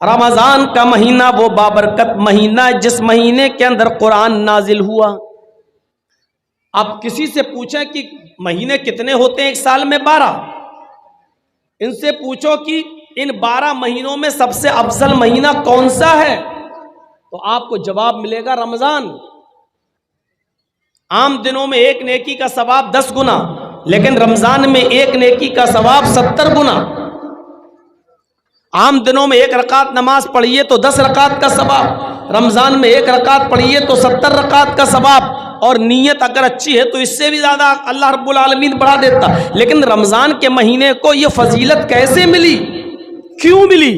رمضان کا مہینہ وہ بابرکت مہینہ ہے جس مہینے کے اندر قرآن نازل ہوا۔ اب کسی سے پوچھیں کہ مہینے کتنے ہوتے ہیں ایک سال میں؟ 12۔ ان سے پوچھو کہ ان 12 مہینوں میں سب سے افضل مہینہ کون سا ہے، تو آپ کو جواب ملے گا رمضان۔ عام دنوں میں ایک نیکی کا ثواب 10 گنا، لیکن رمضان میں ایک نیکی کا ثواب 70 گنا۔ عام دنوں میں ایک رکعت نماز پڑھیے تو 10 رکعت کا ثواب، رمضان میں ایک رکعت پڑھیے تو 70 رکعت کا ثواب، اور نیت اگر اچھی ہے تو اس سے بھی زیادہ اللہ رب العالمین بڑھا دیتا۔ لیکن رمضان کے مہینے کو یہ فضیلت کیسے ملی، کیوں ملی؟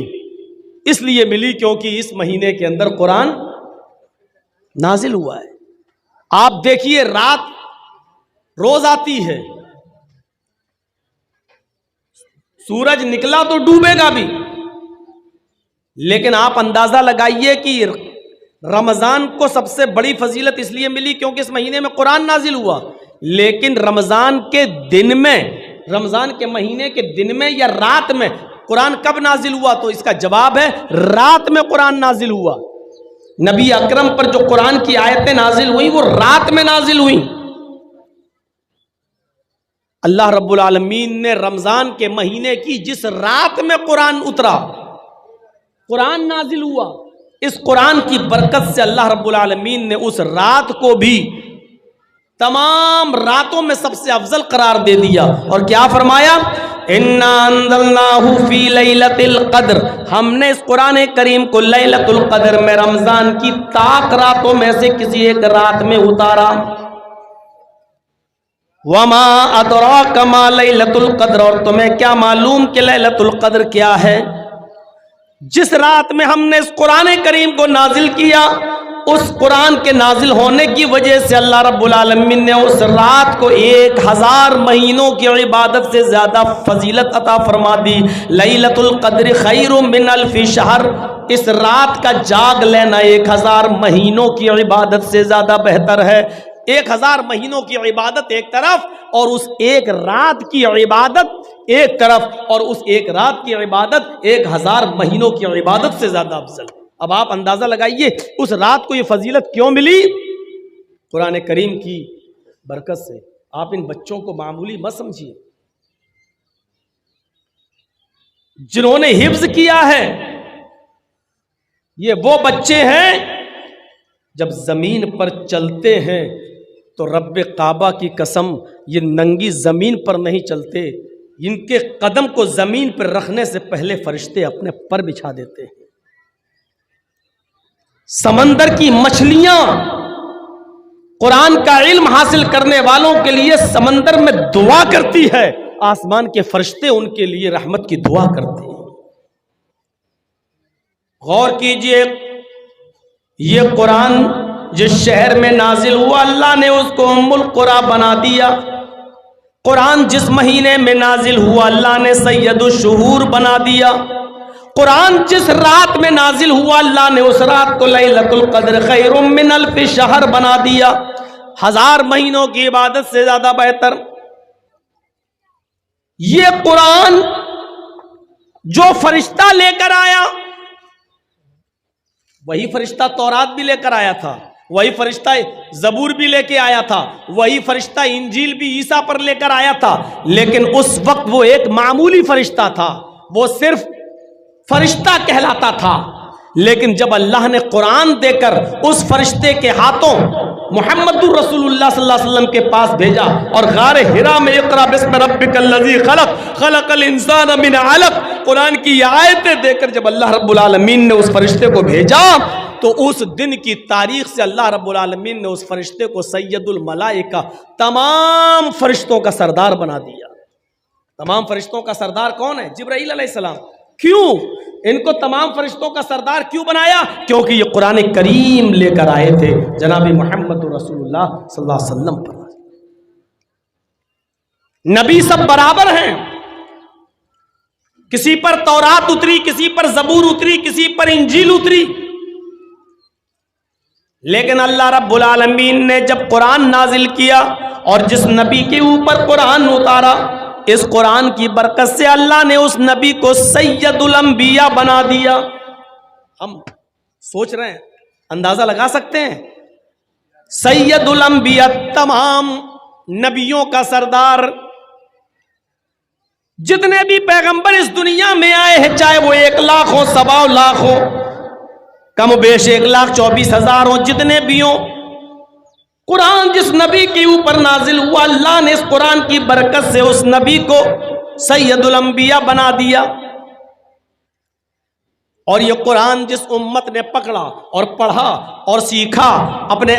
اس لیے ملی کیونکہ اس مہینے کے اندر قرآن نازل ہوا ہے۔ آپ دیکھیے رات روز آتی ہے، سورج نکلا تو ڈوبے گا بھی، لیکن آپ اندازہ لگائیے کہ رمضان کو سب سے بڑی فضیلت اس لیے ملی کیونکہ اس مہینے میں قرآن نازل ہوا، لیکن رمضان کے دن میں، رمضان کے مہینے کے دن میں یا رات میں قرآن کب نازل ہوا؟ تو اس کا جواب ہے رات میں قرآن نازل ہوا۔ نبی اکرم پر جو قرآن کی آیتیں نازل ہوئیں وہ رات میں نازل ہوئیں۔ اللہ رب العالمین نے رمضان کے مہینے کی جس رات میں قرآن اترا، قرآن نازل ہوا، اس قرآن کی برکت سے اللہ رب العالمین نے اس رات کو بھی تمام راتوں میں سب سے افضل قرار دے دیا، اور کیا فرمایا؟ اِنَّا أَنزَلْنَاهُ فِي لَيْلَةِ الْقَدْرِ، ہم نے اس قرآن کریم کو لیلۃ القدر میں، رمضان کی طاق راتوں میں سے کسی ایک رات میں اتارا۔ وَمَا أَدْرَاكَ مَا لَيْلَةُ الْقَدْرِ، اور تمہیں کیا معلوم کہ لیلۃ القدر کیا ہے؟ جس رات میں ہم نے اس قرآن کریم کو نازل کیا، اس قرآن کے نازل ہونے کی وجہ سے اللہ رب العالمین نے اس رات کو 1000 مہینوں کی عبادت سے زیادہ فضیلت عطا فرما دی۔ لیلۃ القدر خیر من الف شہر، اس رات کا جاگ لینا 1000 مہینوں کی عبادت سے زیادہ بہتر ہے۔ 1000 مہینوں کی عبادت ایک طرف، اور اس ایک رات کی عبادت ایک طرف، اور اس ایک رات کی عبادت 1000 مہینوں کی عبادت سے زیادہ افضل۔ اب آپ اندازہ لگائیے اس رات کو یہ فضیلت کیوں ملی؟ قرآن کریم کی برکت سے۔ آپ ان بچوں کو معمولی مت سمجھیے، جنہوں نے حفظ کیا ہے یہ وہ بچے ہیں جب زمین پر چلتے ہیں تو رب کعبہ کی قسم یہ ننگی زمین پر نہیں چلتے، ان کے قدم کو زمین پر رکھنے سے پہلے فرشتے اپنے پر بچھا دیتے ہیں۔ سمندر کی مچھلیاں قرآن کا علم حاصل کرنے والوں کے لیے سمندر میں دعا کرتی ہے، آسمان کے فرشتے ان کے لیے رحمت کی دعا کرتے ہیں۔ غور کیجئے، یہ قرآن جس شہر میں نازل ہوا اللہ نے اس کو ام القری بنا دیا۔ قرآن جس مہینے میں نازل ہوا اللہ نے سید الشہور بنا دیا۔ قرآن جس رات میں نازل ہوا اللہ نے اس رات کو لیلۃ القدر خیر من الف شہر بنا دیا، 1000 مہینوں کی عبادت سے زیادہ بہتر۔ یہ قرآن جو فرشتہ لے کر آیا، وہی فرشتہ تورات بھی لے کر آیا تھا، وہی فرشتہ زبور بھی لے کے آیا تھا، وہی فرشتہ انجیل بھی عیسیٰ پر لے کر آیا تھا، لیکن اس وقت وہ ایک معمولی فرشتہ تھا، وہ صرف فرشتہ کہلاتا تھا۔ لیکن جب اللہ نے قرآن دے کر اس فرشتے کے ہاتھوں محمد الرسول اللہ صلی اللہ علیہ وسلم کے پاس بھیجا، اور غار حرا میں اقرا بسم ربک الذی خلق خلق الانسان من علق، قرآن کی یہ آیتیں دے کر جب اللہ رب العالمین نے اس فرشتے کو بھیجا تو اس دن کی تاریخ سے اللہ رب العالمین نے اس فرشتے کو سید الملائکہ، تمام فرشتوں کا سردار بنا دیا۔ تمام فرشتوں کا سردار کون ہے؟ جبرائیل علیہ السلام۔ کیوں ان کو تمام فرشتوں کا سردار کیوں بنایا؟ کیونکہ یہ قرآن کریم لے کر آئے تھے جناب محمد رسول اللہ صلی اللہ علیہ وسلم پر۔ نبی سب برابر ہیں، کسی پر تورات اتری، کسی پر زبور اتری، کسی پر انجیل اتری، لیکن اللہ رب العالمین نے جب قرآن نازل کیا اور جس نبی کے اوپر قرآن اتارا، اس قرآن کی برکت سے اللہ نے اس نبی کو سید الانبیاء بنا دیا۔ ہم سوچ رہے ہیں, اندازہ لگا سکتے ہیں, سید الانبیاء, تمام نبیوں کا سردار, جتنے بھی پیغمبر اس دنیا میں آئے ہیں, چاہے وہ 1 لاکھ ہو, 1.25 لاکھ ہو, کم و بیش 1,24,000 ہو, جتنے بھی ہوں, قرآن جس نبی کے اوپر نازل ہوا, اللہ نے اس قرآن کی برکت سے اس نبی کو سید الانبیاء بنا دیا. اور یہ قرآن جس امت نے پکڑا اور پڑھا اور سیکھا, اپنے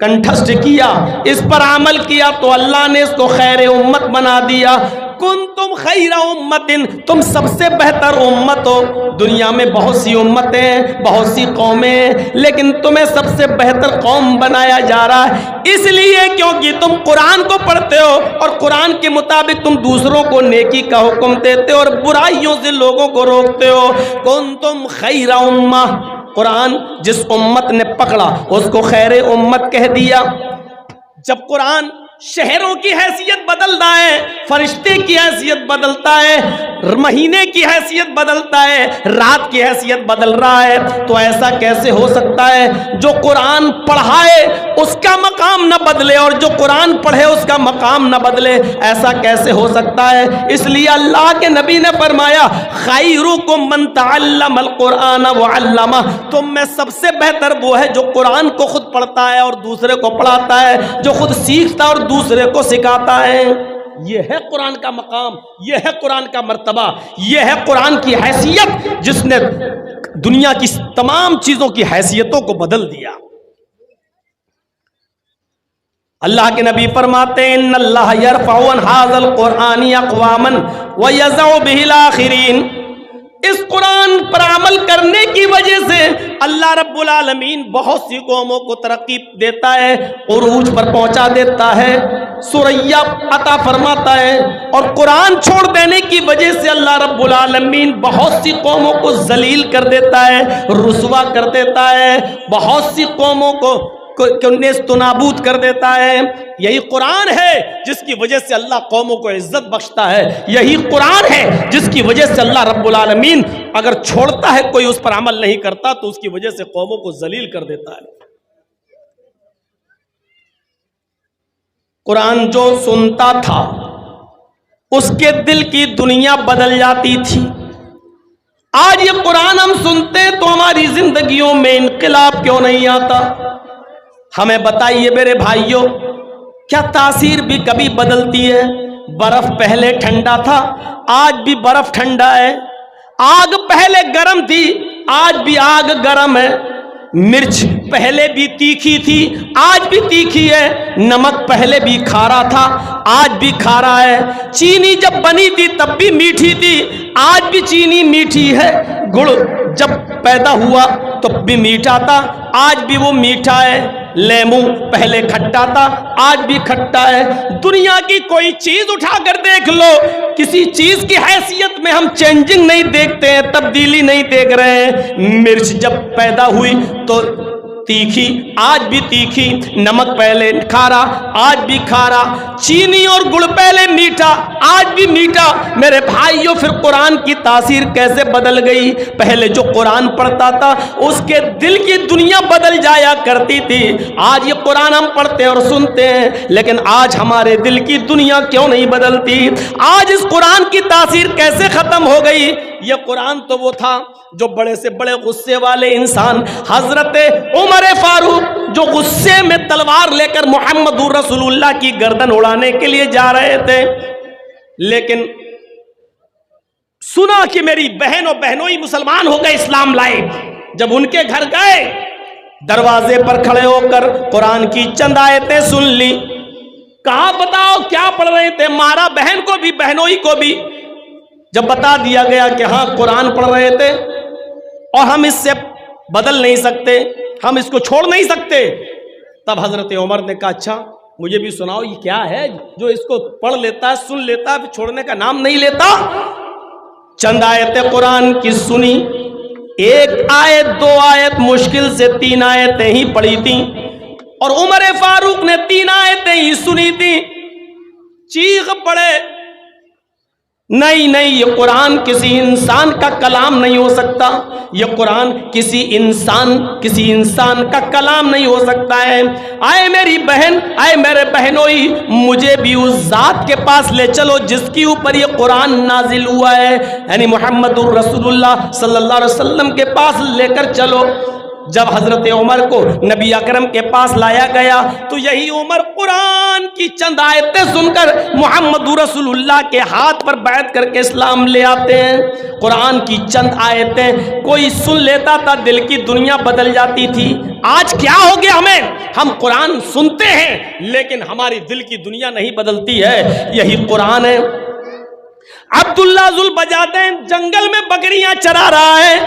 کنٹھسٹ کیا, اس پر عمل کیا, تو اللہ نے اس کو خیر امت بنا دیا. کنتم خیر امت, تم سب سے بہتر امت ہو. دنیا میں بہت سی امتیں, بہت سی قومیں, لیکن تمہیں سب سے بہتر قوم بنایا جا رہا ہے, اس لیے کیونکہ تم قرآن کو پڑھتے ہو اور قرآن کے مطابق تم دوسروں کو نیکی کا حکم دیتے ہو اور برائیوں سے لوگوں کو روکتے ہو. کنتم خیر امہ, قرآن جس امت نے پکڑا اس کو خیر امت کہہ دیا. جب قرآن شہروں کی حیثیت بدلتا ہے, فرشتے کی حیثیت بدلتا ہے, مہینے کی حیثیت بدلتا ہے, رات کی حیثیت بدل رہا ہے, تو ایسا کیسے ہو سکتا ہے جو قرآن پڑھائے اس کا مقام نہ بدلے اور جو قرآن پڑھے اس کا مقام نہ بدلے؟ ایسا کیسے ہو سکتا ہے؟ اس لیے اللہ کے نبی نے فرمایا خیرکم من تعلم القرآن وعلمہ, تم میں سب سے بہتر وہ ہے جو قرآن کو خود پڑھتا ہے اور دوسرے کو پڑھاتا ہے, جو خود سیکھتا اور دوسرے کو سکھاتا ہے. یہ ہے قرآن کا مقام, یہ ہے قرآن کا مرتبہ, یہ ہے قرآن کی حیثیت جس نے دنیا کی تمام چیزوں کی حیثیتوں کو بدل دیا. اللہ کے نبی فرماتے ہیں ان اللہ یرفع عن ھذا القرآن اقواما ویضع بہ الاخرین, اس قرآن پر عمل کرنے کی وجہ سے اللہ رب العالمین بہت سی قوموں کو ترقی دیتا ہے, عروج پر پہنچا دیتا ہے, ثریا عطا فرماتا ہے, اور قرآن چھوڑ دینے کی وجہ سے اللہ رب العالمین بہت سی قوموں کو ذلیل کر دیتا ہے, رسوا کر دیتا ہے, بہت سی قوموں کو نیست و نابود کر دیتا ہے. یہی قرآن ہے جس کی وجہ سے اللہ قوموں کو عزت بخشتا ہے, یہی قرآن ہے جس کی وجہ سے اللہ رب العالمین اگر چھوڑتا ہے کوئی اس پر عمل نہیں کرتا تو اس کی وجہ سے قوموں کو ذلیل کر دیتا ہے. قرآن جو سنتا تھا اس کے دل کی دنیا بدل جاتی تھی. آج یہ قرآن ہم سنتے تو ہماری زندگیوں میں انقلاب کیوں نہیں آتا؟ ہمیں بتائیے میرے بھائیوں, کیا تاثیر بھی کبھی بدلتی ہے؟ برف پہلے ٹھنڈا تھا, آج بھی برف ٹھنڈا ہے. آگ پہلے گرم تھی, آج بھی آگ گرم ہے. مرچ پہلے بھی تیکھی تھی, آج بھی تیکھی ہے. نمک پہلے بھی کھارا تھا, آج بھی کھارا ہے. چینی جب بنی تھی تب بھی میٹھی تھی, آج بھی چینی میٹھی ہے. گڑ جب پیدا ہوا تب بھی میٹھا تھا, آج بھی وہ میٹھا ہے. لیمو پہلے کھٹا تھا, آج بھی کھٹا ہے. دنیا کی کوئی چیز اٹھا کر دیکھ لو, کسی چیز کی حیثیت میں ہم چینجنگ نہیں دیکھتے ہیں, تبدیلی نہیں دیکھ رہے ہیں. مرچ جب پیدا ہوئی تو تیکھی, آج بھی تیکھی. نمک پہلے کھارا, آج بھی کھارا. چینی اور گڑ پہلے میٹھا, آج بھی میٹھا. میرے بھائیوں پھر قرآن کی تاثیر کیسے بدل گئی؟ پہلے جو قرآن پڑھتا تھا اس کے دل کی دنیا بدل جایا کرتی تھی. آج یہ قرآن ہم پڑھتے اور سنتے ہیں, لیکن آج ہمارے دل کی دنیا کیوں نہیں بدلتی؟ آج اس قرآن کی تاثیر کیسے ختم ہو گئی؟ یہ قرآن تو وہ تھا جو بڑے سے بڑے غصے والے انسان حضرت عمر فاروق جو غصے میں تلوار لے کر محمد رسول اللہ کی گردن اڑانے کے لیے جا رہے تھے, لیکن سنا کہ میری بہن اور بہنوئی مسلمان ہو گئے, اسلام لائے. جب ان کے گھر گئے, دروازے پر کھڑے ہو کر قرآن کی چند آیتیں سن لی. کہا بتاؤ کیا پڑھ رہے تھے؟ مارا بہن کو بھی بہنوئی کو بھی. جب بتا دیا گیا کہ ہاں قرآن پڑھ رہے تھے اور ہم اس سے بدل نہیں سکتے, ہم اس کو چھوڑ نہیں سکتے, تب حضرت عمر نے کہا اچھا مجھے بھی سناؤ یہ کیا ہے جو اس کو پڑھ لیتا ہے, سن لیتا ہے, پھر چھوڑنے کا نام نہیں لیتا. چند آیتیں قرآن کی سنی, ایک آیت دو آیت مشکل سے 3 آیتیں ہی پڑھی تھیں, اور عمر فاروق نے 3 آیتیں ہی سنی تھی. چیخ پڑے, نہیں نہیں، یہ قرآن کسی انسان کا کلام نہیں ہو سکتا، یہ قرآن کسی انسان کا کلام نہیں ہو سکتا ہے۔ آئے میری بہن، آئے میرے بہنوئی، مجھے بھی اس ذات کے پاس لے چلو جس کے اوپر یہ قرآن نازل ہوا ہے، یعنی محمد الرسول اللہ صلی اللہ علیہ وسلم کے پاس لے کر چلو۔ جب حضرت عمر کو نبی اکرم کے پاس لایا گیا تو یہی عمر قرآن کی چند آیتیں سن کر محمد رسول اللہ کے ہاتھ پر بیعت کر کے اسلام لے آتے ہیں۔ قرآن کی چند آیتیں کوئی سن لیتا تھا، دل کی دنیا بدل جاتی تھی۔ آج کیا ہو گیا ہم قرآن سنتے ہیں لیکن ہماری دل کی دنیا نہیں بدلتی ہے۔ یہی قرآن ہے۔ عبداللہ ذوالبجادین جنگل میں بکریاں چرا رہا ہے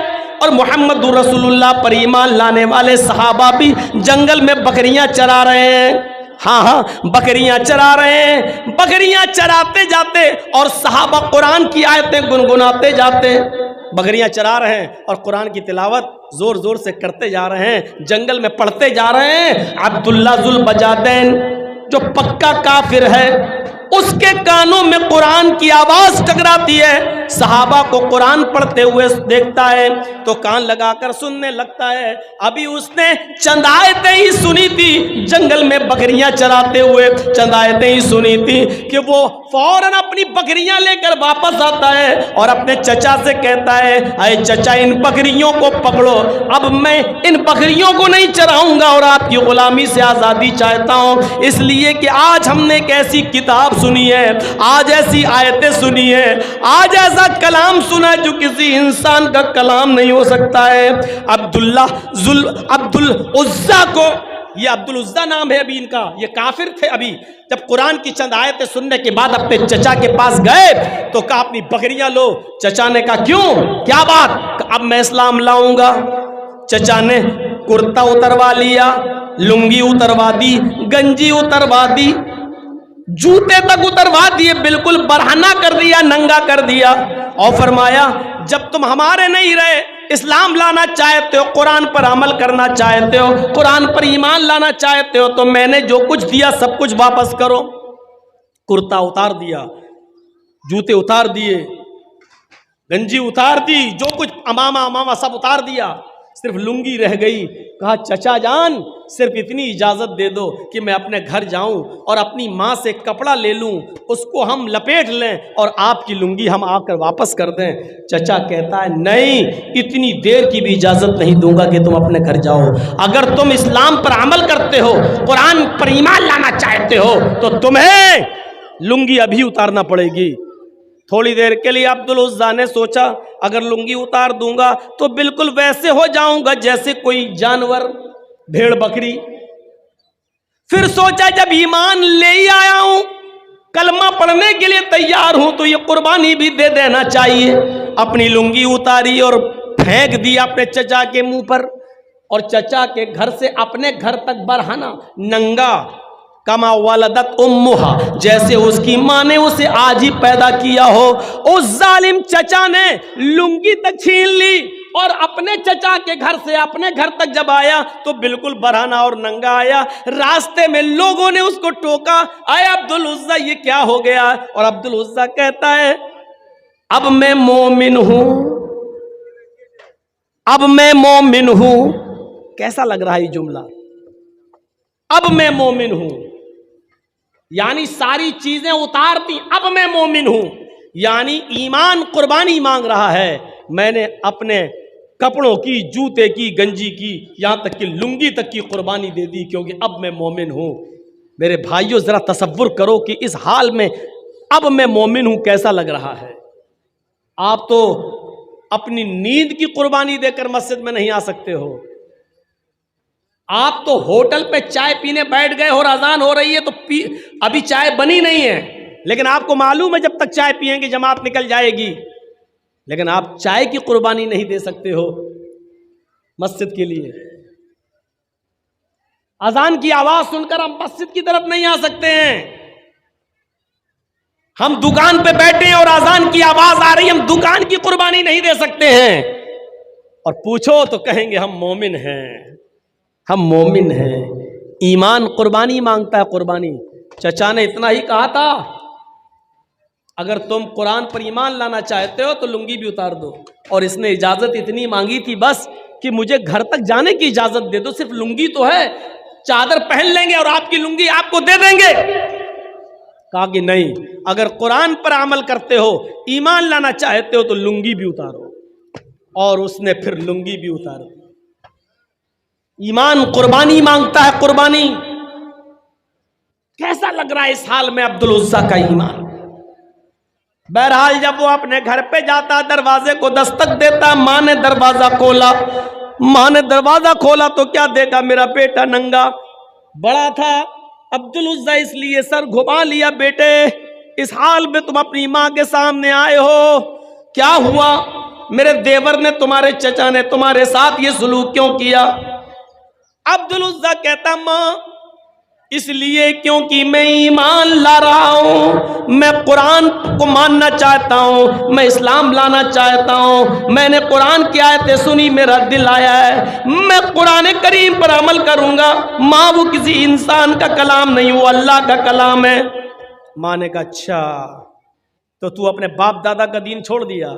اور محمد رسول اللہ پر ایمان لانے والے صحابہ بھی جنگل میں بکریاں چرا رہے ہیں۔ ہاں بکریاں چرا رہے ہیں، بکریاں چراتے جاتے اور صحابہ قرآن کی آیتیں گنگناتے جاتے۔ بکریاں چرا رہے ہیں اور قرآن کی تلاوت زور زور سے کرتے جا رہے ہیں، جنگل میں پڑھتے جا رہے ہیں۔ عبداللہ ذوالبجادین جو پکا کافر ہے، اس کے کانوں میں قرآن کی آواز ٹکراتی ہے، صحابہ کو قرآن پڑھتے ہوئے دیکھتا ہے تو کان لگا کر سننے لگتا ہے۔ ابھی اس نے چند آیتیں ہی سنی تھی، جنگل میں بکریاں چراتے ہوئے چند آیتیں ہی سنی تھی کہ وہ فوراً اپنی بکریاں لے کر واپس آتا ہے اور اپنے چچا سے کہتا ہے، اے چچا ان بکریوں کو پکڑو، اب میں ان بکریوں کو نہیں چراؤں گا اور آپ کی غلامی سے آزادی چاہتا ہوں، اس لیے کہ آج ہم نے ایک ایسی کتاب سنی ہے، آج ایسی آیتیں سنی ہے، آج ایسا کلام سنا جو کسی انسان کا کلام نہیں ہو سکتا ہے۔ عبدالعزیٰ کو، یہ عبدالعزیٰ نام ہے ابھی ان کا، یہ کافر تھے۔ ابھی جب قرآن کی چند آیتیں سننے کے بعد اپنے چچا کے پاس گئے تو کہا اپنی بکریاں لو۔ چچا نے کہا کیوں، کیا بات؟ اب میں اسلام لاؤں گا۔ چچا نے کرتا اتروا لیا، لنگی اتروا دی، گنجی اتروا دی، جوتے تک اتروا دیے، بالکل برہنہ کر دیا، ننگا کر دیا، اور فرمایا جب تم ہمارے نہیں رہے، اسلام لانا چاہتے ہو، قرآن پر عمل کرنا چاہتے ہو، قرآن پر ایمان لانا چاہتے ہو تو میں نے جو کچھ دیا سب کچھ واپس کرو۔ کرتا اتار دیا، جوتے اتار دیے، گنجی اتار دی، جو کچھ امامہ سب اتار دیا، صرف لنگی رہ گئی۔ کہا چچا جان صرف اتنی اجازت دے دو کہ میں اپنے گھر جاؤں اور اپنی ماں سے کپڑا لے لوں، اس کو ہم لپیٹ لیں اور آپ کی لنگی ہم آ کر واپس کر دیں۔ چچا کہتا ہے نہیں، اتنی دیر کی بھی اجازت نہیں دوں گا کہ تم اپنے گھر جاؤ، اگر تم اسلام پر عمل کرتے ہو، قرآن پر ایمان لانا چاہتے ہو تو تمہیں لنگی ابھی اتارنا پڑے گی۔ تھوڑی دیر کے لیے عبدالعزیٰ نے سوچا اگر لنگی اتار دوں گا تو بالکل ویسے ہو جاؤں گا جیسے کوئی جانور، بھیڑ بکری۔ پھر سوچا جب ایمان لے ہی آیا ہوں، کلمہ پڑھنے کے لیے تیار ہوں تو یہ قربانی بھی دے دینا چاہیے۔ اپنی لنگی اتاری اور پھینک دی اپنے چچا کے منہ پر، اور چچا کے گھر سے اپنے گھر تک برہنہ، ننگا، کما ولدت امہا، جیسے اس کی ماں نے اسے آج ہی پیدا کیا ہو۔ اس ظالم چچا نے لنگی تک چھین لی اور اپنے چچا کے گھر سے اپنے گھر تک جب آیا تو بالکل برہنہ اور ننگا آیا۔ راستے میں لوگوں نے اس کو ٹوکا، اے عبدالعزیٰ یہ کیا ہو گیا؟ اور عبدالعزیٰ کہتا ہے اب میں مومن ہوں، اب میں مومن ہوں۔ کیسا لگ رہا ہے یہ جملہ؟ اب میں مومن ہوں، یعنی ساری چیزیں اتار دی، اب میں مومن ہوں، یعنی ایمان قربانی مانگ رہا ہے۔ میں نے اپنے کپڑوں کی، جوتے کی، گنجی کی، یہاں تک کہ لنگی تک کی قربانی دے دی کیونکہ اب میں مومن ہوں۔ میرے بھائیوں ذرا تصور کرو کہ اس حال میں اب میں مومن ہوں کیسا لگ رہا ہے۔ آپ تو اپنی نیند کی قربانی دے کر مسجد میں نہیں آ سکتے ہو، آپ تو ہوٹل پہ چائے پینے بیٹھ گئے اور اذان ہو رہی ہے تو ابھی چائے بنی نہیں ہے، لیکن آپ کو معلوم ہے جب تک چائے پیئیں گے جماعت نکل جائے گی، لیکن آپ چائے کی قربانی نہیں دے سکتے ہو مسجد کے لیے۔ اذان کی آواز سن کر ہم مسجد کی طرف نہیں آ سکتے ہیں، ہم دکان پہ بیٹھے ہیں اور اذان کی آواز آ رہی ہے، ہم دکان کی قربانی نہیں دے سکتے ہیں، اور پوچھو تو کہیں گے ہم مومن ہیں، ہم مومن ہیں۔ ایمان قربانی مانگتا ہے، قربانی۔ چچا نے اتنا ہی کہا تھا، اگر تم قرآن پر ایمان لانا چاہتے ہو تو لنگی بھی اتار دو. اور اس نے اجازت اتنی مانگی تھی بس کہ مجھے گھر تک جانے کی اجازت دے دو, صرف لنگی تو ہے, چادر پہن لیں گے اور آپ کی لنگی آپ کو دے دیں گے. کہا کہ نہیں, اگر قرآن پر عمل کرتے ہو, ایمان لانا چاہتے ہو تو لنگی بھی اتارو. اور اس نے پھر لنگی بھی اتارو. ایمان قربانی مانگتا ہے, قربانی. کیسا لگ رہا ہے اس حال میں عبد العزیٰ کا ایمان. بہرحال جب وہ اپنے گھر پہ جاتا, دروازے کو دستک دیتا, ماں نے دروازہ کھولا. ماں نے دروازہ کھولا تو کیا دیکھا, میرا بیٹا ننگا. بڑا تھا عبد العزیٰ, اس لیے سر گھما لیا. بیٹے اس حال میں تم اپنی ماں کے سامنے آئے ہو, کیا ہوا؟ میرے دیور نے, تمہارے چچا نے تمہارے ساتھ یہ سلوک کیوں کیا؟ عبد العزیٰ کہتا, ماں اس لیے کیونکہ میں ایمان لا رہا ہوں, میں قرآن کو ماننا چاہتا ہوں, میں اسلام لانا چاہتا ہوں. میں نے قرآن کی آیتیں سنی, میرا دل آیا ہے, میں قرآن کریم پر عمل کروں گا. ماں وہ کسی انسان کا کلام نہیں, وہ اللہ کا کلام ہے. ماں نے کہا اچھا تو تو اپنے باپ دادا کا دین چھوڑ دیا؟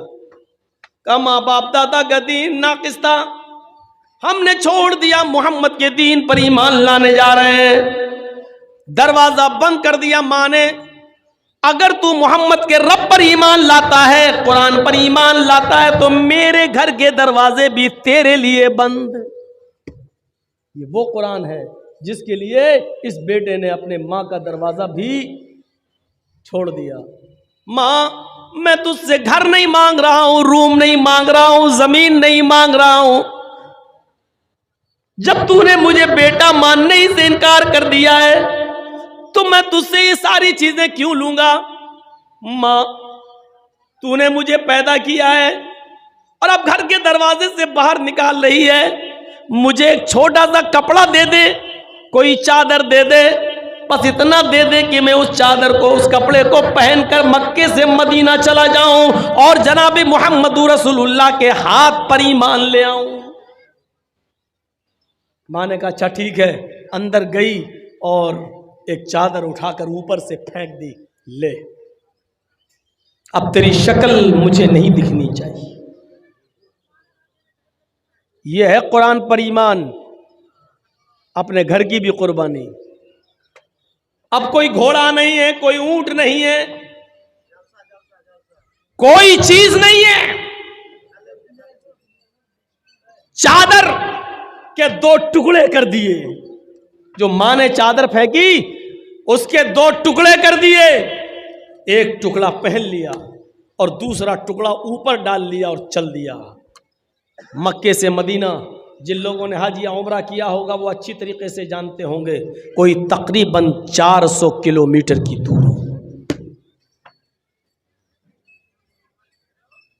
کہا ماں باپ دادا کا دین ناقص تھا, ہم نے چھوڑ دیا, محمد کے دین پر ایمان لانے جا رہے ہیں. دروازہ بند کر دیا ماں نے. اگر تو محمد کے رب پر ایمان لاتا ہے, قرآن پر ایمان لاتا ہے, تو میرے گھر کے دروازے بھی تیرے لیے بند. یہ وہ قرآن ہے جس کے لیے اس بیٹے نے اپنے ماں کا دروازہ بھی چھوڑ دیا. ماں میں تجھ سے گھر نہیں مانگ رہا ہوں, روم نہیں مانگ رہا ہوں, زمین نہیں مانگ رہا ہوں. جب تو نے مجھے بیٹا ماننے ہی سے انکار کر دیا ہے تو میں تجھ سے یہ ساری چیزیں کیوں لوں گا؟ ماں تو نے مجھے پیدا کیا ہے اور اب گھر کے دروازے سے باہر نکال رہی ہے, مجھے ایک چھوٹا سا کپڑا دے دے, کوئی چادر دے دے, بس اتنا دے دے کہ میں اس چادر کو, اس کپڑے کو پہن کر مکے سے مدینہ چلا جاؤں اور جناب محمد رسول اللہ کے ہاتھ پر ایمان لے آؤں. ماں نے کہا اچھا ٹھیک ہے. اندر گئی اور ایک چادر اٹھا کر اوپر سے پھینک دی, لے اب تیری شکل مجھے نہیں دکھنی چاہیے. یہ ہے قرآن پر ایمان, اپنے گھر کی بھی قربانی. اب کوئی گھوڑا نہیں ہے, کوئی اونٹ نہیں ہے, کوئی چیز نہیں ہے, چادر کے 2 ٹکڑے کر دیے. جو ماں نے چادر پھینکی اس کے 2 ٹکڑے کر دیے. ایک ٹکڑا پہن لیا اور دوسرا ٹکڑا اوپر ڈال لیا اور چل دیا مکے سے مدینہ. جن لوگوں نے حج یا عمرہ کیا ہوگا وہ اچھی طریقے سے جانتے ہوں گے, کوئی تقریباً 400 کلومیٹر کی دور.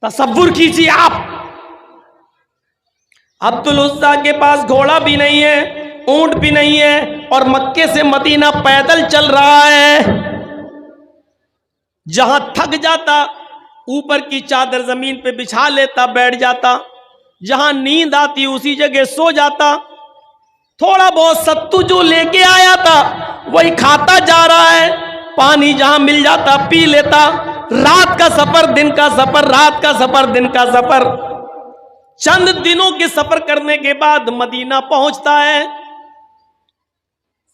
تصور کیجیے آپ, عبد العزیٰ کے پاس گھوڑا بھی نہیں ہے, اونٹ بھی نہیں ہے, اور مکے سے مدینہ پیدل چل رہا ہے. جہاں تھک جاتا اوپر کی چادر زمین پہ بچھا لیتا, بیٹھ جاتا. جہاں نیند آتی اسی جگہ سو جاتا. تھوڑا بہت ستو جو لے کے آیا تھا وہی کھاتا جا رہا ہے. پانی جہاں مل جاتا پی لیتا. رات کا سفر دن کا سفر, رات کا سفر دن کا سفر. چند دنوں کے سفر کرنے کے بعد مدینہ پہنچتا ہے.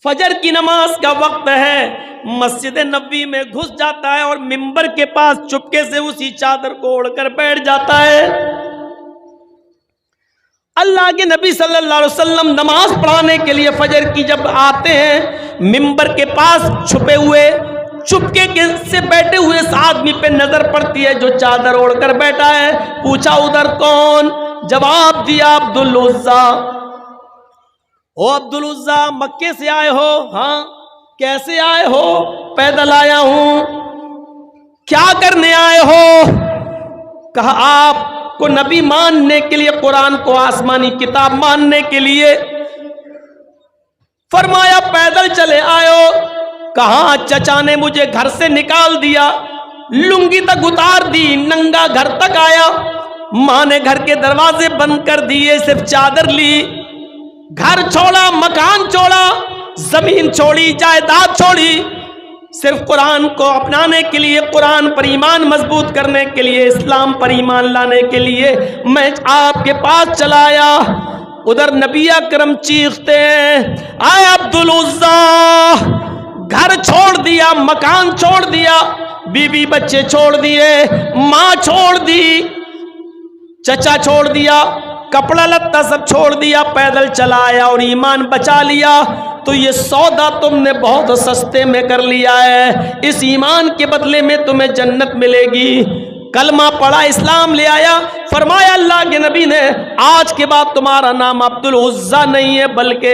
فجر کی نماز کا وقت ہے, مسجد نبوی میں گھس جاتا ہے اور منبر کے پاس چپکے سے اسی چادر کو اوڑھ کر بیٹھ جاتا ہے. اللہ کے نبی صلی اللہ علیہ وسلم نماز پڑھانے کے لیے فجر کی جب آتے ہیں, منبر کے پاس چھپے ہوئے, چپکے سے بیٹھے ہوئے اس آدمی پہ نظر پڑتی ہے جو چادر اوڑھ کر بیٹھا ہے. پوچھا ادھر کون؟ جواب دیا عبد العزیٰ. او عبد العزیٰ مکے سے آئے ہو؟ ہاں. کیسے آئے ہو؟ پیدل آیا ہوں. کیا کرنے آئے ہو؟ کہا آپ کو نبی ماننے کے لیے, قرآن کو آسمانی کتاب ماننے کے لیے. فرمایا پیدل چلے آئے ہو؟ کہاں چچا نے مجھے گھر سے نکال دیا, لنگی تک اتار دی, ننگا گھر تک آیا. ماں نے گھر کے دروازے بند کر دیے, صرف چادر لی, گھر چھوڑا, مکان چھوڑا, زمین چھوڑی, جائیداد چھوڑی, صرف قرآن کو اپنانے کے لیے، قرآن پر ایمان مضبوط کرنے کے لیے، اسلام پر ایمان لانے کے لیے میں آپ کے پاس چلا آیا۔ ادھر نبی اکرم چیختے ہیں، اے عبدالعزیٰ، گھر چھوڑ دیا، مکان چھوڑ دیا، بیوی بچے چھوڑ دیے، ماں چھوڑ دی، چچا چھوڑ دیا، کپڑا لتا سب چھوڑ دیا، پیدل چلا آیا اور ایمان بچا لیا، تو یہ سودا تم نے بہت سستے میں کر لیا ہے، اس ایمان کے بدلے میں تمہیں جنت ملے گی۔ کلمہ پڑھا، اسلام لے آیا، فرمایا اللہ کے نبی نے آج کے بعد تمہارا نام عبدالعزیٰ نہیں ہے، بلکہ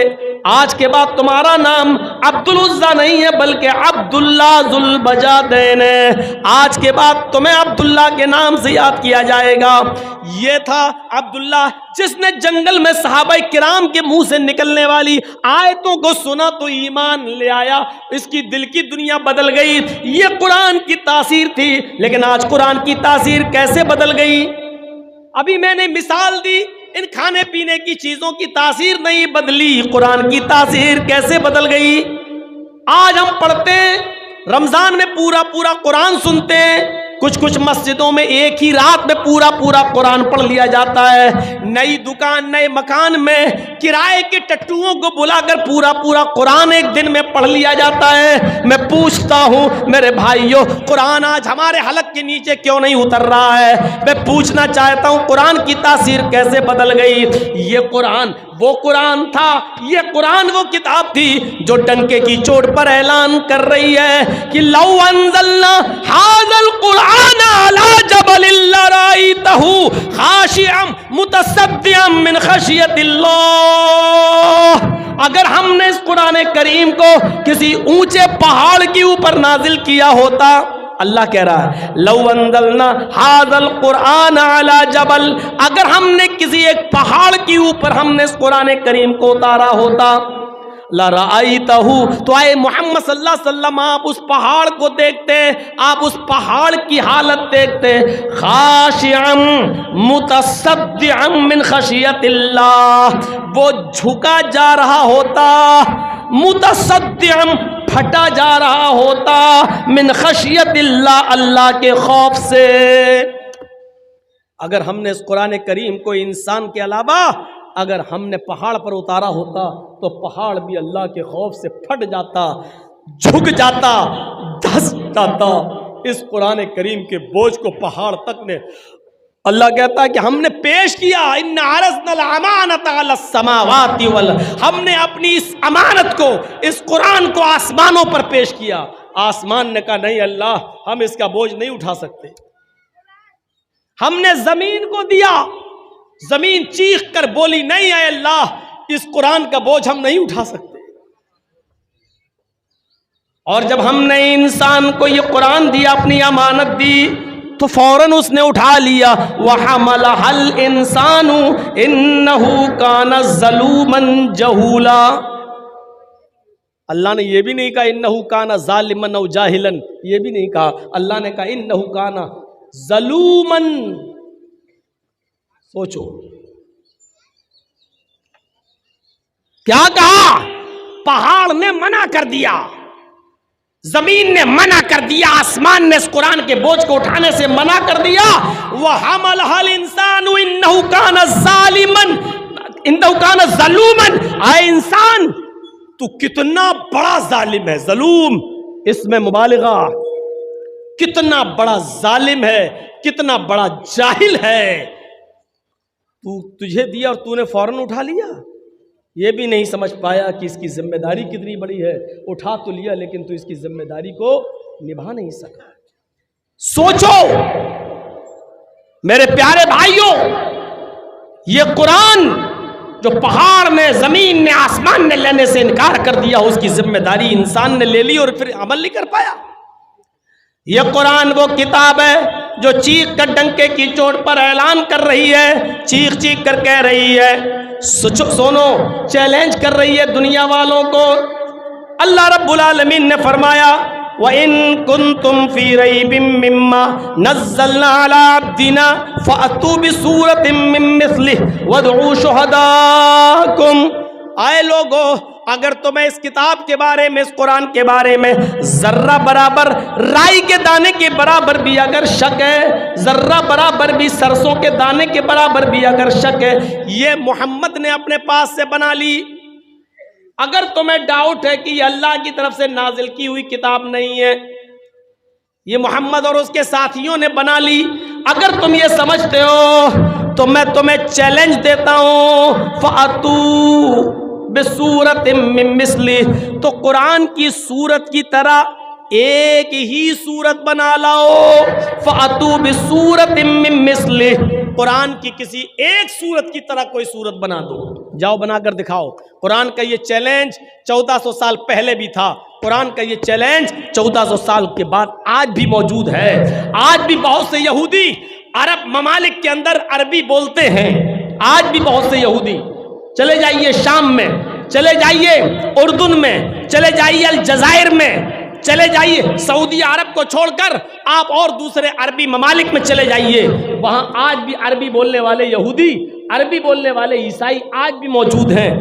آج کے بعد تمہارا نام عبدالعزیٰ نہیں ہے بلکہ عبداللہ ذوالبجادین ہے، آج کے بعد تمہیں عبداللہ کے نام سے یاد کیا جائے گا۔ یہ تھا عبداللہ جس نے جنگل میں صحابہ کرام کے منہ سے نکلنے والی آیتوں کو سنا تو ایمان لے آیا، اس کی دل کی دنیا بدل گئی۔ یہ قرآن کی تاثیر تھی، لیکن آج قرآن کی تاثیر کیسے بدل گئی؟ ابھی میں نے مثال دی، ان کھانے پینے کی چیزوں کی تاثیر نہیں بدلی، قرآن کی تاثیر کیسے بدل گئی؟ آج ہم پڑھتے ہیں، رمضان میں پورا پورا قرآن سنتے ہیں، کچھ مسجدوں میں ایک ہی رات میں پورا قرآن پڑھ لیا جاتا ہے، نئی دکان نئے مکان میں کرائے کے ٹٹوؤں کو بلا کر پورا قرآن ایک دن میں پڑھ لیا جاتا ہے۔ میں پوچھتا ہوں میرے بھائیوں، قرآن آج ہمارے حلق کے نیچے کیوں نہیں اتر رہا ہے؟ میں پوچھنا چاہتا ہوں قرآن کی تاثیر کیسے بدل گئی؟ یہ قرآن وہ قرآن تھا، یہ قرآن وہ کتاب تھی جو ڈنکے کی چوٹ پر اعلان کر رہی ہے کہ لو انزلنا ھذا القرآن علی جبل لرأیتہ خاشعا متصدعا من خشیۃ اللہ۔ اگر ہم نے اس قرآن کریم کو کسی اونچے پہاڑ کے اوپر نازل کیا ہوتا، اللہ کہہ رہا ہے لو انزلنا ھذا القرآن علی جبل، اگر ہم نے کسی ایک پہاڑ کے اوپر ہم نے اس قرآن کریم کو اتارا ہوتا، لرأیتہ، تو اے محمد صلی اللہ علیہ وسلم آپ اس پہاڑ کو دیکھتے، آپ اس پہاڑ کی حالت دیکھتے، خاشعا متصدعا من خشیۃ اللہ، وہ جھکا جا رہا ہوتا، متصدعا پھٹا جا رہا ہوتا، من خشیت اللہ، اللہ کے خوف سے۔ اگر ہم نے اس قرآن کریم کو انسان کے علاوہ اگر ہم نے پہاڑ پر اتارا ہوتا تو پہاڑ بھی اللہ کے خوف سے پھٹ جاتا، جھک جاتا، دھس جاتا۔ اس قرآن کریم کے بوجھ کو پہاڑ تک نے، اللہ کہتا ہے کہ ہم نے پیش کیا، ان عرضنا الامانۃ علی السماوات والارض، ہم نے اپنی اس امانت کو، اس قرآن کو آسمانوں پر پیش کیا۔ آسمان نے کہا نہیں اللہ، ہم اس کا بوجھ نہیں اٹھا سکتے۔ ہم نے زمین کو دیا، زمین چیخ کر بولی نہیں اے اللہ، اس قرآن کا بوجھ ہم نہیں اٹھا سکتے۔ اور جب ہم نے انسان کو یہ قرآن دیا، اپنی امانت دی، تو فوراً اس نے اٹھا لیا۔ وَحَمَلَهَا الْإِنسَانُ إِنَّهُ كَانَ ظَلُومًا جَهُولًا، اللہ نے یہ بھی نہیں کہا إِنَّهُ كَانَ ظَالِمًا أَوْ جَاهِلًا، یہ بھی نہیں کہا، اللہ نے کہا إِنَّهُ كَانَ ظَلُومًا۔ سوچو کیا کہا؟ پہاڑ نے منع کر دیا، زمین نے منع کر دیا، آسمان نے اس قرآن کے بوجھ کو اٹھانے سے منع کر دیا۔ وَحَمَلَهَا الْإِنسَانُ إِنَّهُ كَانَ ظَالِمًا إِنَّهُ كَانَ ظَلُومًا، اے انسان تو کتنا بڑا ظالم ہے، ظلوم اس میں مبالغہ، کتنا بڑا ظالم ہے، کتنا بڑا جاہل ہے، تجھے دیا اور تو نے فوراً اٹھا لیا۔ یہ بھی نہیں سمجھ پایا کہ اس کی ذمہ داری کتنی بڑی ہے، اٹھا تو لیا لیکن تو اس کی ذمہ داری کو نبھا نہیں سکا۔ سوچو میرے پیارے بھائیوں، یہ قرآن جو پہاڑ نے، زمین نے، آسمان نے لینے سے انکار کر دیا، اس کی ذمہ داری انسان نے لے لی اور پھر عمل نہیں کر پایا۔ یہ قرآن وہ کتاب ہے جو چیخ کر ڈنکے کی چوٹ پر اعلان کر رہی ہے، چیخ چیخ کر کہہ رہی ہے، سنو، چیلنج کر رہی ہے دنیا والوں کو۔ اللہ رب العالمین نے فرمایا وَإِن كُنتُمْ فِي رَيْبٍ مِّمَّا نَزَّلْنَا عَلَىٰ عَبْدِنَا فَأْتُوا بِسُورَةٍ مِّن مِّثْلِهِ وَادْعُوا شُهَدَاءَكُمْ، آئے لوگو اگر تمہیں اس کتاب کے بارے میں، اس قرآن کے بارے میں ذرہ برابر رائی کے دانے کے برابر بھی اگر شک ہے، ذرہ برابر بھی سرسوں کے دانے کے برابر بھی اگر شک ہے، یہ محمد نے اپنے پاس سے بنا لی. اگر تمہیں ڈاؤٹ ہے کہ یہ اللہ کی طرف سے نازل کی ہوئی کتاب نہیں ہے، یہ محمد اور اس کے ساتھیوں نے بنا لی، اگر تم یہ سمجھتے ہو تو میں تمہیں چیلنج دیتا ہوں، فَأْتُوا بِسُورَةٍ مِّن مِّثْلِهِ، تو قرآن کی سورت کی طرح ایک ہی سورت بنا لاؤ. فَأْتُوا بِسُورَةٍ مِّن مِّثْلِهِ، قرآن کی کسی ایک سورت کی طرح کوئی سورت بنا دو، جاؤ بنا کر دکھاؤ. قرآن کا یہ چیلنج 1400 سال پہلے بھی تھا، قرآن کا یہ چیلنج 1400 سال کے بعد آج بھی موجود ہے. آج بھی بہت سے یہودی عرب ممالک کے اندر عربی بولتے ہیں. آج بھی بہت سے یہودی، چلے جائیے شام میں، چلے جائیے اردن میں، چلے جائیے الجزائر میں، چلے جائیے سعودی عرب کو چھوڑ کر آپ اور دوسرے عربی ممالک میں چلے جائیے، وہاں آج بھی عربی بولنے والے یہودی، عربی بولنے والے عیسائی آج بھی موجود ہیں.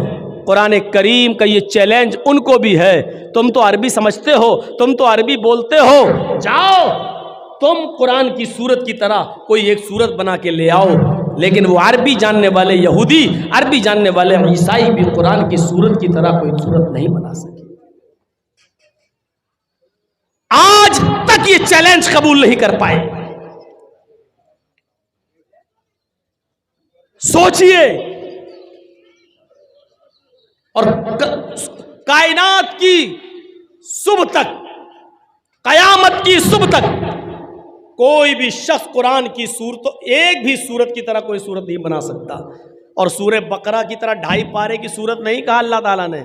قرآن کریم کا یہ چیلنج ان کو بھی ہے. تم تو عربی سمجھتے ہو، تم تو عربی بولتے ہو، جاؤ تم قرآن کی سورت کی طرح کوئی ایک سورت بنا کے لے آؤ. لیکن وہ عربی جاننے والے یہودی، عربی جاننے والے عیسائی بھی قرآن کی سورت کی طرح کوئی سورت نہیں بنا سکے. آج تک یہ چیلنج قبول نہیں کر پائے. سوچئے، اور کائنات کی صبح تک، قیامت کی صبح تک کوئی بھی شخص قرآن کی صورت، ایک بھی صورت کی طرح کوئی صورت نہیں بنا سکتا. اور سورہ بقرہ کی طرح 2.5 پارے کی صورت نہیں کہا اللہ تعالیٰ نے،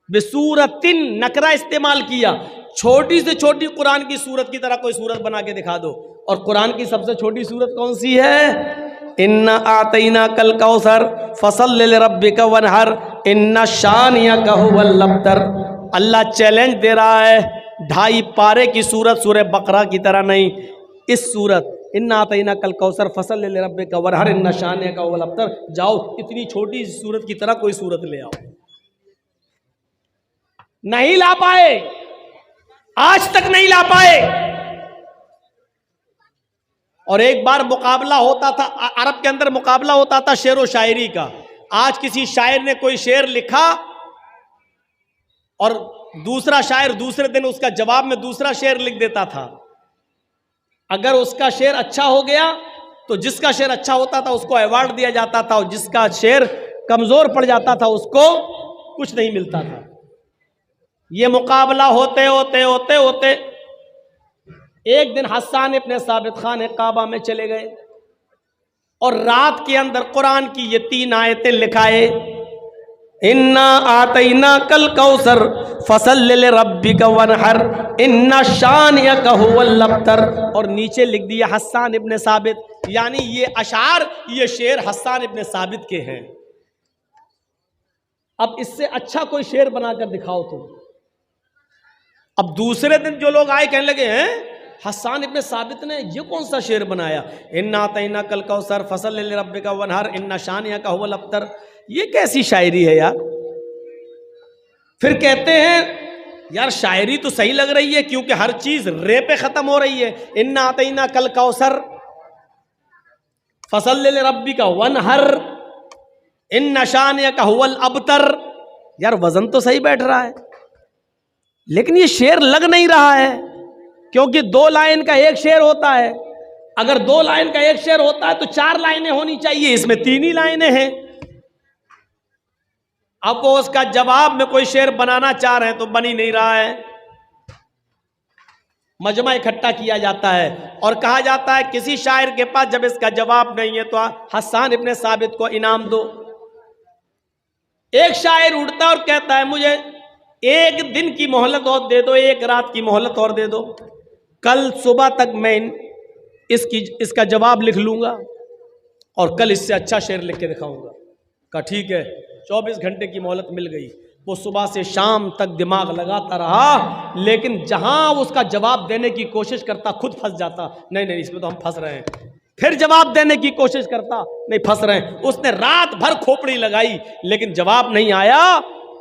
بِسُورَةٍ نکرہ استعمال کیا. چھوٹی سے چھوٹی قرآن کی صورت کی طرح کوئی صورت بنا کے دکھا دو. اور قرآن کی سب سے چھوٹی صورت کون سی ہے؟ اِنَّا أَعْطَيْنَاكَ الْكَوْثَرَ فَصَلِّ لِرَبِّكَ وَانْحَرْ إِنَّ شَانِئَكَ هُوَ الْأَبْتَرُ. اللہ چیلنج دے رہا ہے، 2.5 پارے کی صورت سورہ بقرہ کی طرح نہیں، اس صورت اِنَّا أَعْطَيْنَاكَ الْكَوْثَرَ فَصَلِّ لِرَبِّكَ وَانْحَرْ إِنَّ شَانِئَكَ هُوَ الْأَبْتَرُ. جاؤ اتنی چھوٹی صورت کی طرح کوئی صورت لے آؤ. نہیں لا پائے، آج تک نہیں لا پائے. اور ایک بار مقابلہ ہوتا تھا عرب کے اندر، مقابلہ ہوتا تھا شعر و شاعری کا. آج کسی شاعر نے کوئی شعر لکھا اور دوسرا شاعر دوسرے دن اس کا جواب میں دوسرا شعر لکھ دیتا تھا. اگر اس کا شعر اچھا ہو گیا تو جس کا شعر اچھا ہوتا تھا اس کو ایوارڈ دیا جاتا تھا، اور جس کا شعر کمزور پڑ جاتا تھا اس کو کچھ نہیں ملتا تھا. یہ مقابلہ ہوتے ہوتے ہوتے ہوتے ایک دن حسان ابن ثابت خانہ کعبہ میں چلے گئے اور رات کے اندر قرآن کی یہ 3 آیتیں لکھائے، اِنَّا أَعْطَيْنَاكَ الْكَوْثَرَ فَصَلِّ لِرَبِّكَ وَانْحَرْ إِنَّ شَانِئَكَ هُوَ الْأَبْتَرُ. اور نیچے لکھ دیا حسان ابن ثابت، یعنی یہ اشعار، یہ شعر حسان ابن ثابت کے ہیں. اب اس سے اچھا کوئی شعر بنا کر دکھاؤ تم. اب دوسرے دن جو لوگ آئے کہنے لگے ہیں حسان ابن ثابت نے یہ کون سا شعر بنایا، اِنَّا أَعْطَيْنَاكَ الْكَوْثَرَ فَصَلِّ لِرَبِّكَ وَانْحَرْ إِنَّ شَانِئَكَ هُوَ الْأَبْتَرُ. یہ کیسی شاعری ہے یار. پھر کہتے ہیں یار شاعری تو صحیح لگ رہی ہے کیونکہ ہر چیز رے پہ ختم ہو رہی ہے. اِنَّا أَعْطَيْنَاكَ الْكَوْثَرَ فَصَلِّ لِرَبِّكَ وَانْحَرْ إِنَّ شَانِئَكَ هُوَ الْأَبْتَرُ. یار وزن تو صحیح بیٹھ رہا ہے لیکن یہ شعر لگ نہیں رہا ہے، کیونکہ 2 لائن کا ایک شعر ہوتا ہے. اگر 2 لائن کا ایک شعر ہوتا ہے تو 4 لائنیں ہونی چاہیے، اس میں 3 ہی لائنیں ہیں. اب وہ اس کا جواب میں کوئی شعر بنانا چاہ رہے ہیں تو بن ہی نہیں رہا ہے. مجمع اکٹھا کیا جاتا ہے اور کہا جاتا ہے کسی شاعر کے پاس جب اس کا جواب نہیں ہے تو حسان ابن ثابت کو انعام دو. ایک شاعر اٹھتا اور کہتا ہے مجھے 1 دن کی مہلت اور دے دو، 1 رات کی مہلت اور دے دو، کل صبح تک میں اس کا جواب لکھ لوں گا اور کل اس سے اچھا شعر لکھ کے دکھاؤں گا. کہا ٹھیک ہے. 24 گھنٹے کی مہلت مل گئی. وہ صبح سے شام تک دماغ لگاتا رہا، لیکن جہاں اس کا جواب دینے کی کوشش کرتا خود پھنس جاتا. نہیں اس میں تو ہم پھنس رہے ہیں. پھر جواب دینے کی کوشش کرتا، نہیں پھنس رہے ہیں. اس نے رات بھر کھوپڑی لگائی لیکن جواب نہیں آیا.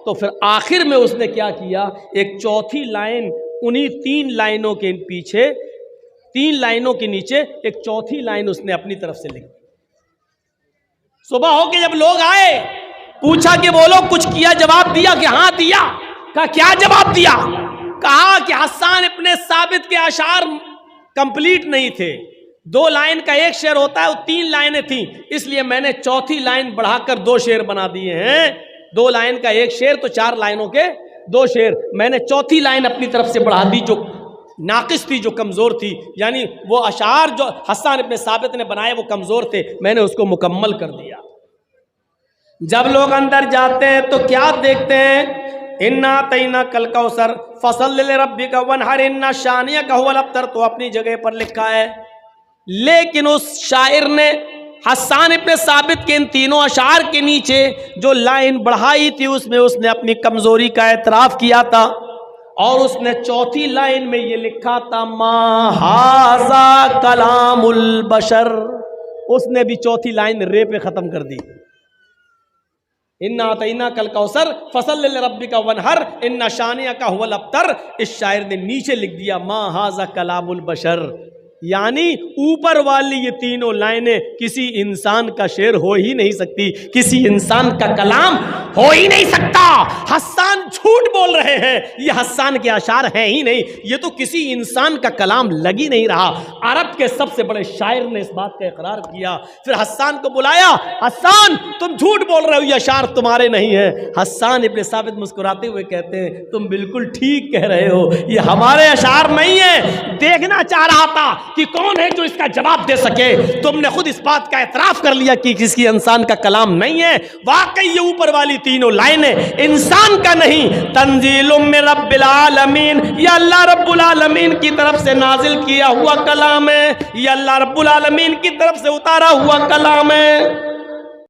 تو پھر آخر میں اس نے کیا کیا، ایک چوتھی لائن انہی 3 لائنوں کے پیچھے، 3 لائنوں کے نیچے ایک چوتھی لائن اس نے اپنی طرف سے لکھی۔ صبح ہو کے جب لوگ آئے، پوچھا کہ بولو کچھ کیا، جواب دیا کہ ہاں دیا۔ کہا کیا جواب دیا؟ کہا کہ حسان ابن ثابت کے اشعار کمپلیٹ نہیں تھے، 2 لائن کا ایک شعر ہوتا ہے، وہ 3 لائنیں تھیں، اس لیے میں نے چوتھی لائن بڑھا کر 2 شعر بنا دیے ہیں۔ 2 لائن کا ایک شعر تو 4 لائنوں کے 2 شعر، میں نے چوتھی لائن اپنی طرف سے بڑھا دی جو ناقص تھی، جو کمزور تھی، یعنی وہ اشعار جو حسان ابن ثابت نے بنائے وہ کمزور تھے، میں نے اس کو مکمل کر دیا۔ جب لوگ اندر جاتے ہیں تو کیا دیکھتے ہیں؟ انا اعطیناک کل کوثر فصل لربک وانحر ان شانئک هو الابتر، تو اپنی جگہ پر لکھا ہے، لیکن اس شاعر نے حسان ابن ثابت کے ان 3 اشعار کے نیچے جو لائن بڑھائی تھی اس میں اس نے اپنی کمزوری کا اعتراف کیا تھا، اور اس نے چوتھی لائن میں یہ لکھا تھا ما ھذا کلام البشر، اس نے بھی چوتھی لائن رے پہ ختم کر دی۔ انا اعطیناک الکوثر فصل لربک وانحر ان شانئک ھو الابتر، اس شاعر نے نیچے لکھ دیا ما ھذا کلام البشر، یعنی اوپر والی یہ 3 لائنیں کسی انسان کا شعر ہو ہی نہیں سکتی، کسی انسان کا کلام ہو ہی نہیں سکتا۔ حسان جھوٹ بول رہے ہیں، یہ حسان کے اشعار ہیں ہی نہیں، یہ تو کسی انسان کا کلام لگ ہی نہیں رہا۔ عرب کے سب سے بڑے شاعر نے اس بات کا اقرار کیا، پھر حسان کو بلایا، حسان تم جھوٹ بول رہے ہو، یہ اشعار تمہارے نہیں ہیں۔ حسان ابن ثابت مسکراتے ہوئے کہتے ہیں تم بالکل ٹھیک کہہ رہے ہو، یہ ہمارے اشعار نہیں ہیں۔ دیکھنا چاہ رہا تھا کہ کون ہے جو اس کا جواب دے سکے، تم نے خود اس بات کا اعتراف کر لیا کہ کسی انسان کا کلام نہیں ہے۔ واقعی یہ اوپر والی 3 لائنیں انسان کا نہیں، تنزیل من رب العالمین، یہ اللہ رب العالمین کی طرف سے نازل کیا ہوا کلام ہے، یہ اللہ رب العالمین کی طرف سے اتارا ہوا کلام ہے۔